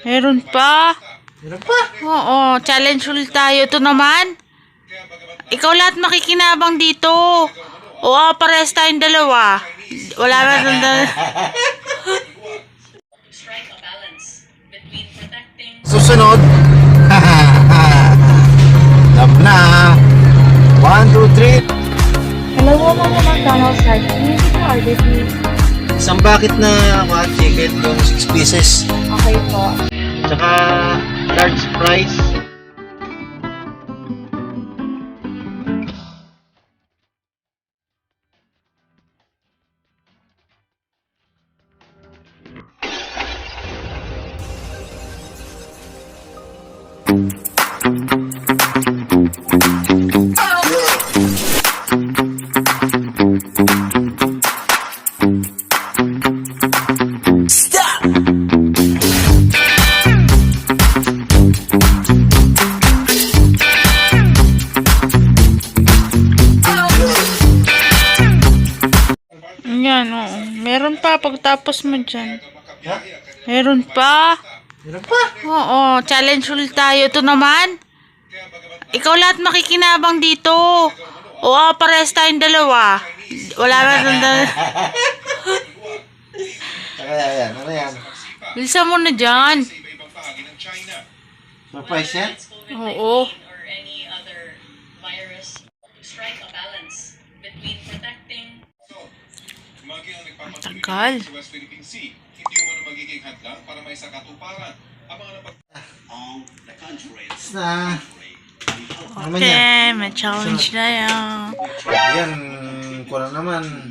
Meron pa? Meron pa? Oo, challenge ulit tayo. Ito naman. Ikaw lahat makikinabang dito. Oo, parehas tayong dalawa. Wala na doon. Susunod. Love na. 1, 2, 3. Hello po mga McDonald's sir. Can you take the order please? Isang bucket na chicken yung 6 pieces. Okay po. Tsaka large fries. Yan, oo. Meron pa pagtapos mo dyan. Ha? Meron pa? Meron pa? Oo, challenge ulit tayo. Ito naman. Ikaw lahat makikinabang dito. Oo, parehas tayong dalawa. Wala na doon. Tsaka yan. Ano yan? Bilisan mo na dyan. Surprise yan? Oo. or any other virus, strike a balance between protecting Tagal. Sa West Philippine Sea, hindi umano magiging hadlang para may sakatuparan ang mga Na. Ano man yan? Okay, may challenge na yan. Yan. Kura naman.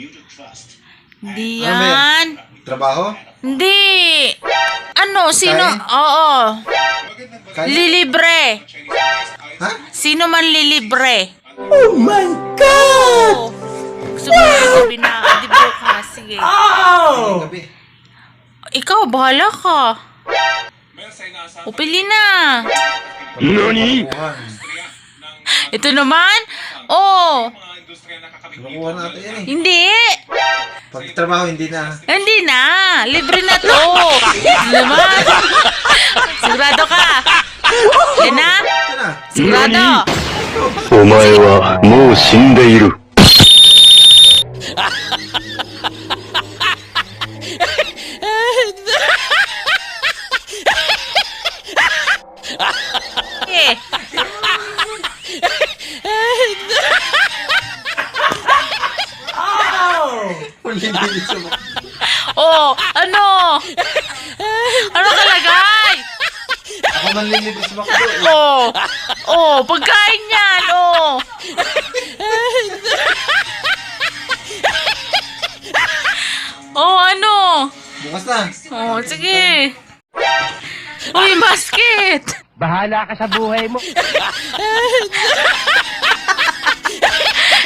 Hindi Ano ba yan. Trabaho? Hindi. Ano? Sino? Kain? Oo. Kain? Lilibre. Ha? Sino man lilibre? Oh my God! Gusto mo yung gabi na di bukas? Sige. Oh! Gabi. Ikaw, bahala ka. O, pili na. Nani? Ito naman? Oh. Kinukuha natin yan eh. Hindi. Pag trabaho, hindi na. Hindi na. Libre na to. Ito naman. Sigurado ka. Yan na? Ito na. Sigurado. お前はもう死んでいる。Eh. Hindi sa mga. Oh, ano? Ano kalagay? Ako man lilibig sa McDo eh. Oh. Oh, pagkain yan. Oh. Oh, ano? Bukas na. Oh, sige. Uy, basket. Bahala ka sa buhay mo.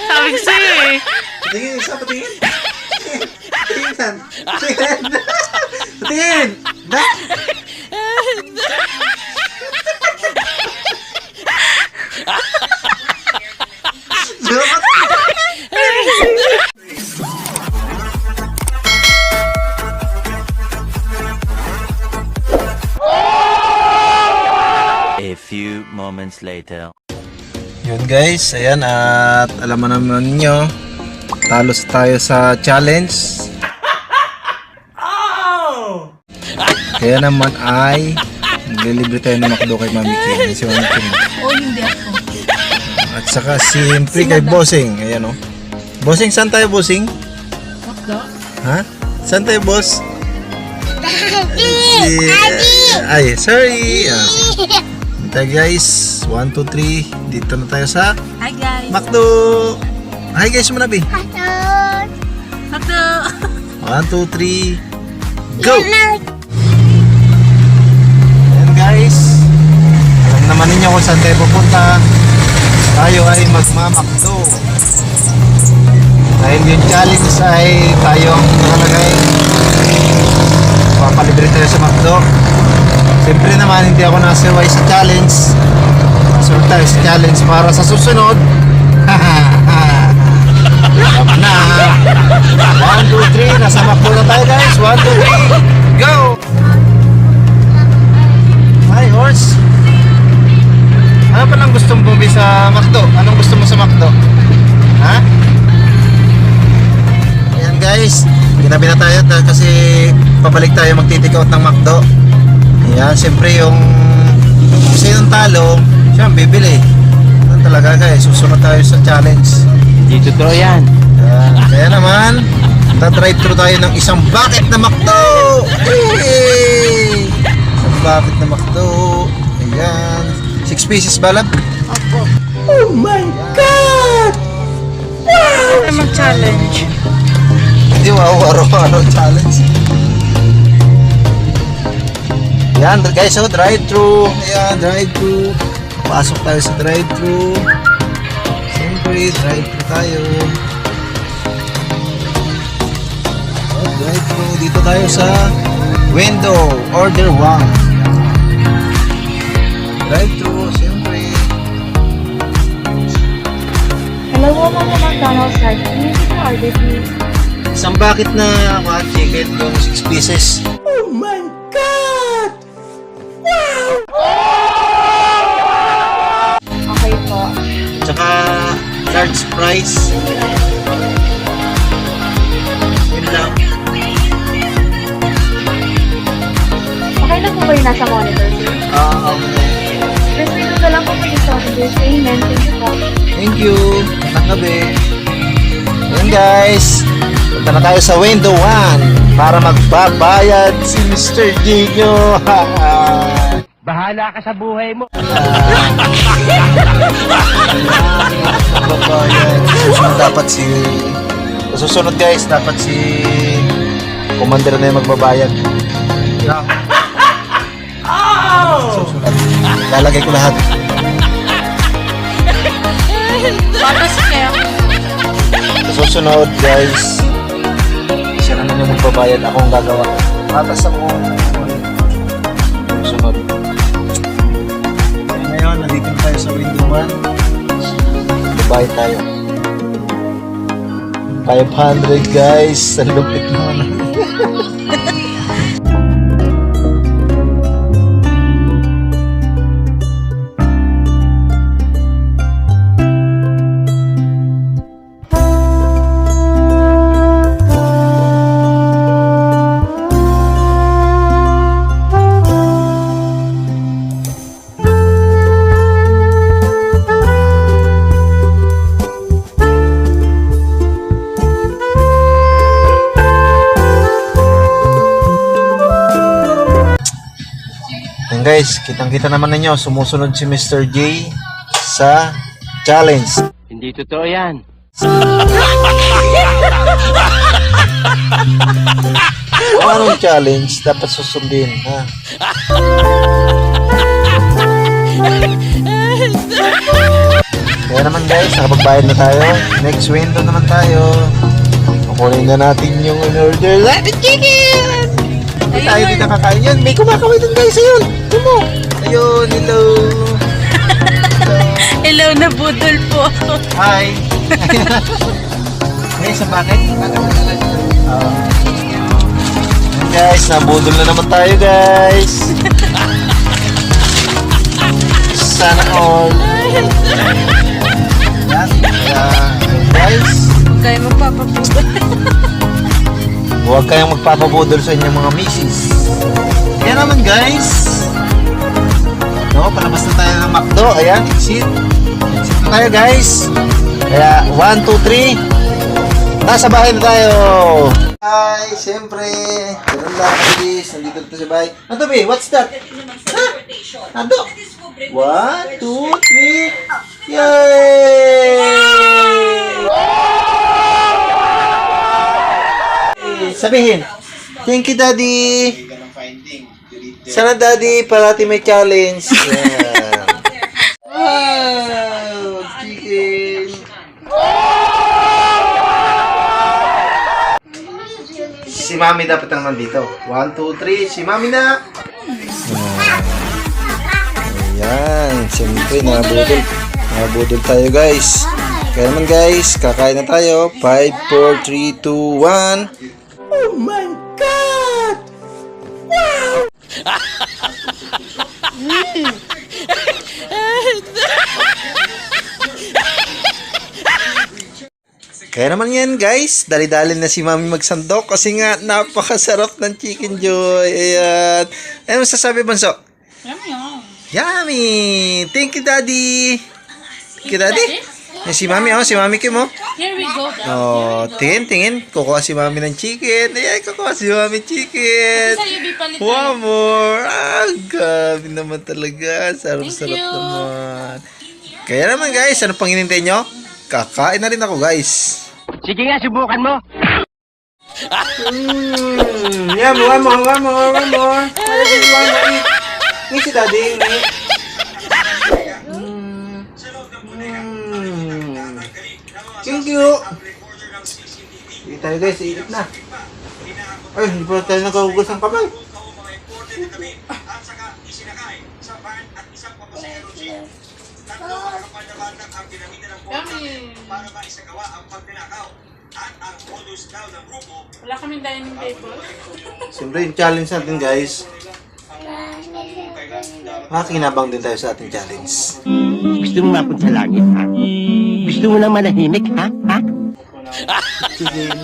Sabi ko sa'yo eh. Patingin, isa patingin. Patingin saan? Patingin. Patingin. Da. A few moments later. Yun guys, ayan at alam mo naman ninyo, talos tayo sa challenge. Kaya naman ay naglilibre tayo ng McDo kay Mami Kim. Si Mami Kim. Oh, hindi ako. At saka siyempre kay Bossing. Ayan o. Bossing, saan tayo Bossing? McDo? Ha? Saan tayo boss? Ay, sorry. Tayo guys. 1, 2, 3. Dito na tayo sa Hi guys. McDo. Hi guys muna Bi. McDo. 1, 2, 3. Go! Ayan guys. Alam naman ninyo kung saan tayo pupunta. Tayo ay magmamakdo. Dahil yung challenge ay tayong nakalagay. Papalibre tayo sa McDo. Siyempre naman hindi ako nasiway sa challenge. Sunod tayo sa challenge para sa susunod. Tama na. 1, 2, 3. Nasa McDo na tayo guys. 1, 2, 3. Go! sa McDo. Anong gusto mo sa McDo? Ha? Ayan guys, ginabi na tayo kasi pabalik tayo magti-take out ng McDo. Ayan, siyempre yung yung talo, siya ang bibili. Ano talaga guys, susunod tayo sa challenge. Hindi totoo yan. Ayan, kaya naman, drive thru tayo ng isang bucket na McDo! Yay! Isang bucket na McDo. Ayan. 6 pieces balap? Opo. Oh my God! Ano mag-challenge? Hindi, wow, araw-araw challenge. Ayan guys, so drive-thru. Ayan, drive-thru. Pasok tayo sa drive-thru. Siyempre, drive-thru tayo. Oh, drive-thru. Dito tayo sa window. Order 1. Drive-thru, siyempre. Hello po mga McDonald's sir. Can you give me order please? Isang bucket na chicken yung 6 pieces. Oh my God! Okay po. Tsaka large fries. Yun lang. Okay na po ba yung nasa monitor sir? Please wait na lang po for the sausages. Amen. Thank you po. Thank you. Magandang gabi. Ayan guys. Punta na tayo sa window 1 para magbabayad si Mr. Gino. Bahala ka sa buhay mo. Magbabayad. Susunod dapat si... Susunod guys, dapat si... Commander na yung magbabayad. Yeah. Susunod. Lalagay ko lahat. Patas kayo. Susunod guys, siya naman yung magbabayad, akong gagawa. Patas ako. Susunod. Kaya ngayon, nandito na tayo sa window 1. Babayad tayo. 500 guys, sa lupit naman. Guys, kitang-kita naman ninyo, sumusunod si Mr. J sa challenge. Hindi totoo yan. Kung anong challenge, dapat susundin, ha? Kaya naman guys, nakapagbayad na tayo. Next window naman tayo. Kukunin na natin yung in-order natin chicken! Hindi tayo dito kakain yan. May kumakawin dun guys, ayun! Tumo! Ayun, hello! Hello na budol po. Hi! Guys, sa bakit? Guys, nabudol na naman tayo guys! Sana all! Yan, kaya guys, Kayo magpapabudol. huwag kayong magpapabudol sa inyong mga misis. Kaya naman guys, no, palabas na tayo ng McDo. Ayan, exit. Exit na tayo guys. Kaya 1, 2, 3. Nasa bahay na tayo. Hi, siyempre. Ganun lang, please. Nandito na sa bahay. Ano be? What's that? Ha? Ano? 1, 2, 3. Yay! Sabihin, thank you, Daddy. Sana, Daddy, parati may challenge. Yeah. Wow! Chicken! Si Mami dapat ang nandito. 1, 2, 3. Si Mami na! Ayan. Siyempre, nabudol. Nabudol tayo, guys. Kaya naman, guys, kakain na tayo. 5, 4, 3, 2, 1. Oh my God! Wow! Kaya naman yan guys, dali-dali na si Mami magsandok kasi nga napakasarap ng Chicken Joy. Ayan. Ano masasabi, Banso? Yummy! Thank you, Daddy! Thank you, Daddy! Yan si Mami, si Mami Kim, Here we go. Oh, tingin. Kukuha si Mami ng chicken. Ayan, kukuha si Mami chicken. One more. Gabi naman talaga. Sarap-sarap naman. Kaya naman guys, ano pang hinintay nyo? Kakain na rin ako guys. Sige nga, subukan mo. Yeah, one more. One more eat. Ni si Daddy, ni. Thank you. Sige tayo guys, iinit na. Ay, hindi pa tayo nakahugas ng kamay. Wala kaming dining table. Siyempre yung challenge natin guys. Makakinabang din tayo sa ating challenge. Gusto mo mapunta sa langit, ha? Gusto mo lang manahimik, ha? Ha? Chicken.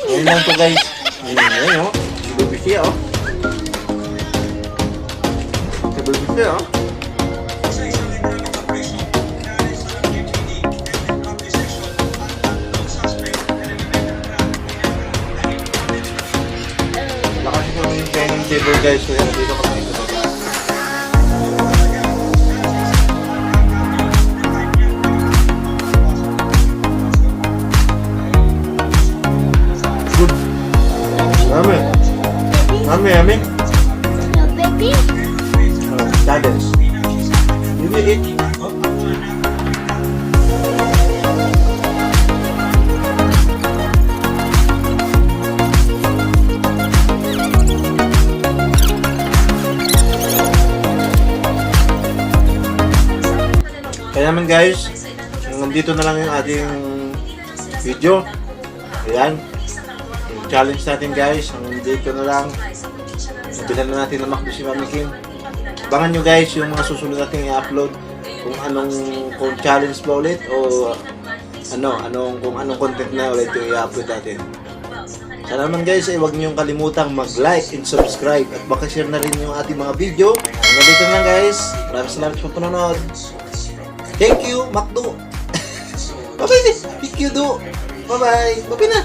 Ngayon lang to guys. Ngayon o. Bubisi o. Bubisi o. Lakas ko yung dining table guys. Kaya dito kami ito. Yummy. Challenge. You will eat. Kaya naman guys, nandito na lang yung ating video. Ayan. Yung challenge natin guys, nandito na lang. Nabilan na natin na McDo si Mami Kim. Abangan nyo guys yung mga susunod natin i-upload. Kung challenge ba ulit o kung anong content na ulit yung i-upload natin. Sana naman guys ay huwag nyo kalimutang mag-like and subscribe at baka share na rin yung ating mga video. Hanggang dito na lang guys. Maraming salamat sa panonood. Thank you, McDo. Bye-bye. Thank you, Do. Bye-bye. Bye-bye na.